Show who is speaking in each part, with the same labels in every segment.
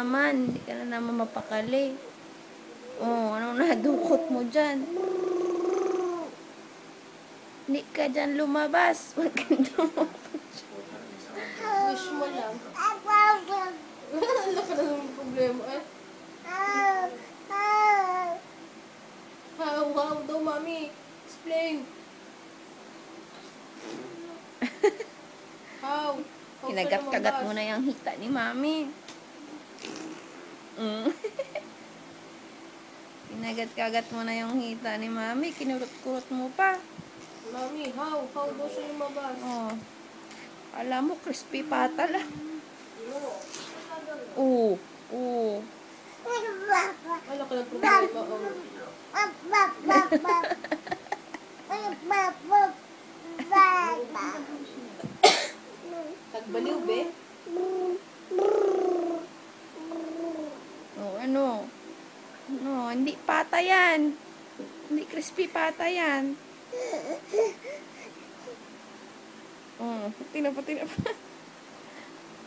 Speaker 1: naman. Hindi ka na naman mapakali. Oh, anong nadukot mo dyan? Hindi ka dyan lumabas. Huwag ka lumabas.
Speaker 2: Wish mo lang. Wala ka na naman problema eh. How daw, mami? Explain. How?
Speaker 1: Kinagat-kagat mo na yung hita ni mami. Kinagat-kagat mo na yung hita ni mami. Kinurot-kurot mo pa.
Speaker 2: Mami, how? How daw siya lumabas?
Speaker 1: Oh. Alam mo, crispy pata lang. Oo. Oo.
Speaker 2: Wala ka ng problema. Nagbaliw, be?
Speaker 1: Oh, ano? No, hindi pata yan. Hindi crispy pata yan. Oh, tinapa.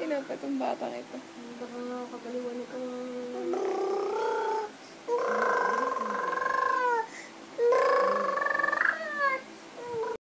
Speaker 1: Tinapa itong batang ito.
Speaker 2: Baka kagaliwan